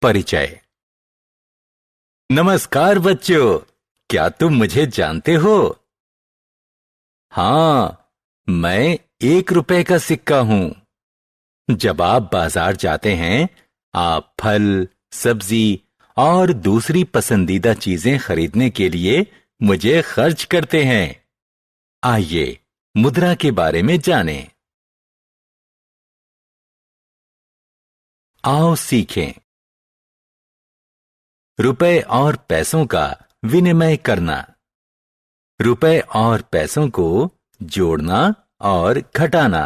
परिचय। नमस्कार बच्चों, क्या तुम मुझे जानते हो? हाँ, मैं 1 रुपए का सिक्का हूं। जब आप बाजार जाते हैं, आप फल, सब्जी और दूसरी पसंदीदा चीजें खरीदने के लिए मुझे खर्च करते हैं। आइए मुद्रा के बारे में जानें। आओ सीखें। रुपए और पैसों का विनिमय करना। रुपए और पैसों को जोड़ना और घटाना।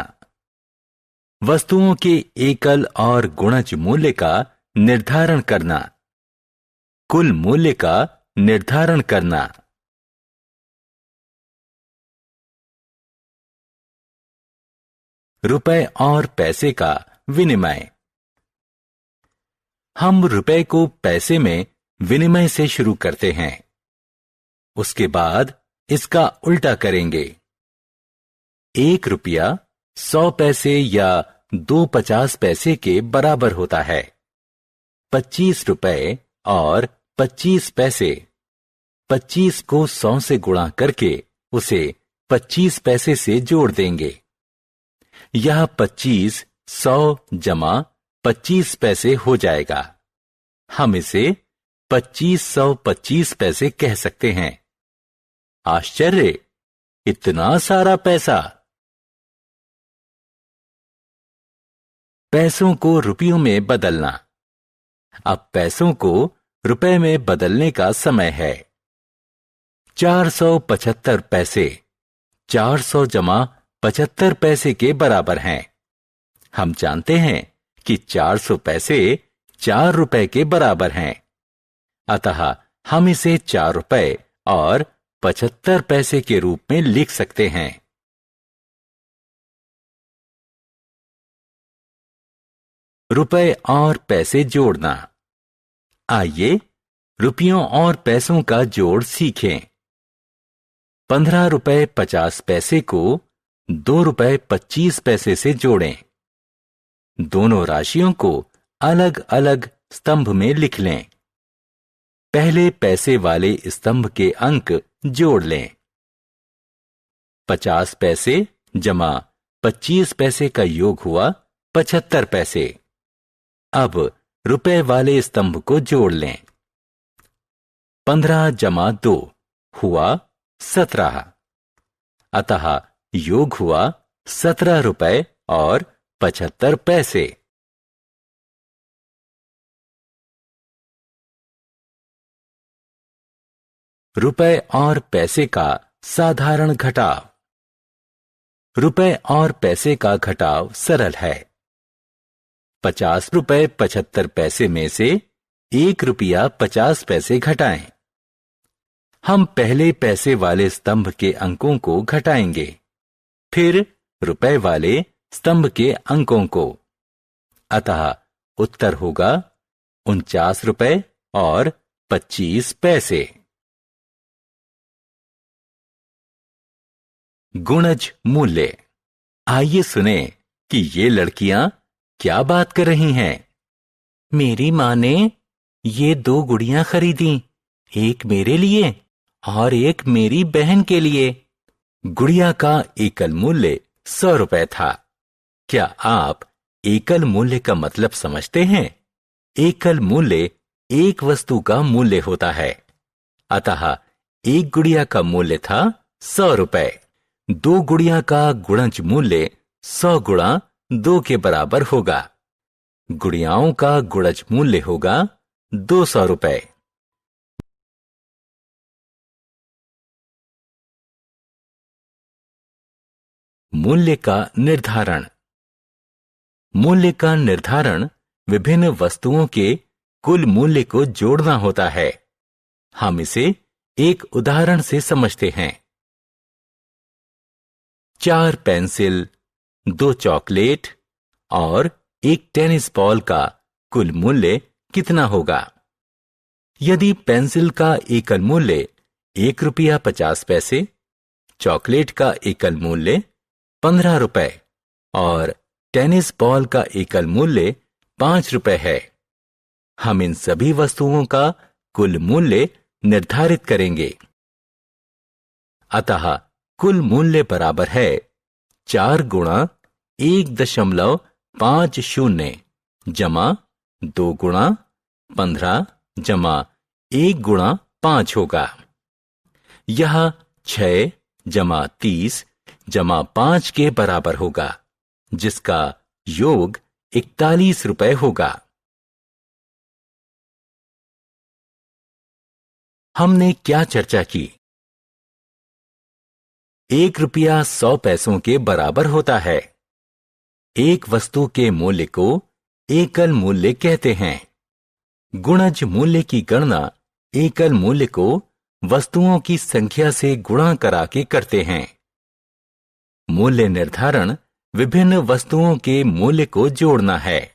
वस्तुओं के एकल और गुणज मूल्य का निर्धारण करना। कुल मूल्य का निर्धारण करना। रुपए और पैसे का विनिमय। हम रुपए को पैसे में विनिमय से शुरू करते हैं। उसके बाद इसका उल्टा करेंगे। 1 रुपया 100 पैसे या 2 50 पैसे के बराबर होता है। 25 रुपए और 25 पैसे। 25 को 100 से गुणा करके उसे 25 पैसे से जोड़ देंगे। यह 25 100 जमा 25 पैसे हो जाएगा। हम इसे 2525 पैसे कह सकते हैं। आश्चर्य, इतना सारा पैसा! पैसों को रुपयों में बदलना। अब पैसों को रुपए में बदलने का समय है। 475 पैसे 400 जमा 75 पैसे के बराबर हैं। हम जानते हैं कि 400 पैसे 4 रुपए के बराबर हैं। अतः हम इसे 4 रुपए और 75 पैसे के रूप में लिख सकते हैं। रुपए और पैसे जोड़ना। आइए रुपयों और पैसों का जोड़ सीखें। 15 रुपए 50 पैसे को 2 रुपए 25 पैसे से जोड़ें। दोनों राशियों को अलग अलग स्तंभ में लिख लें। पहले पैसे वाले स्तंभ के अंक जोड़ लें। 50 पैसे जमा 25 पैसे का योग हुआ 75 पैसे। अब रुपए वाले स्तंभ को जोड़ लें। 15 जमा 2 हुआ 17। अतः योग हुआ 17 रुपए और 75 पैसे। रुपए और पैसे का साधारण घटाव। रुपए और पैसे का घटाव सरल है। 50 रुपए 75 पैसे में से 1 रुपया 50 पैसे घटाएं। हम पहले पैसे वाले स्तंभ के अंकों को घटाएंगे, फिर रुपए वाले स्तंभ के अंकों को। अतः उत्तर होगा 49 रुपए और 25 पैसे। गुणज मूल्य। आइए सुने कि ये लड़कियां क्या बात कर रही हैं। मेरी मां ने ये 2 गुड़ियां खरीदी, एक मेरे लिए और एक मेरी बहन के लिए। गुड़िया का एकल मूल्य 100 रुपए था। क्या आप एकल मूल्य का मतलब समझते हैं? एकल मूल्य एक वस्तु का मूल्य होता है। अतः एक गुड़िया का मूल्य था 100 रुपए। 2 गुड़िया का गुणज मूल्य 100 गुणा 2 के बराबर होगा। गुड़ियाओं का गुणज मूल्य होगा 200 रुपए। मूल्य का निर्धारण। मूल्य का निर्धारण विभिन्न वस्तुओं के कुल मूल्य को जोड़ना होता है। हम इसे एक उदाहरण से समझते हैं। 4 पेंसिल, 2 चॉकलेट और 1 टेनिस बॉल का कुल मूल्य कितना होगा? यदि पेंसिल का एकल मूल्य 1 रुपया 50 पैसे, चॉकलेट का एकल मूल्य 15 रुपए और टेनिस बॉल का एकल मूल्य 5 रुपए है, हम इन सभी वस्तुओं का कुल मूल्य निर्धारित करेंगे। अतः कुल मूल्य बराबर है 4 गुणा 1.50 जमा 2 गुणा 15 जमा 1 गुणा 5 होगा। यह 6 जमा 30 जमा 5 के बराबर होगा, जिसका योग 41 रुपए होगा। हमने क्या चर्चा की? 1 रुपया 100 पैसों के बराबर होता है। एक वस्तु के मूल्य को एकल मूल्य कहते हैं। गुणज मूल्य की गणना एकल मूल्य को वस्तुओं की संख्या से गुणा करा के करते हैं। मूल्य निर्धारण विभिन्न वस्तुओं के मूल्य को जोड़ना है।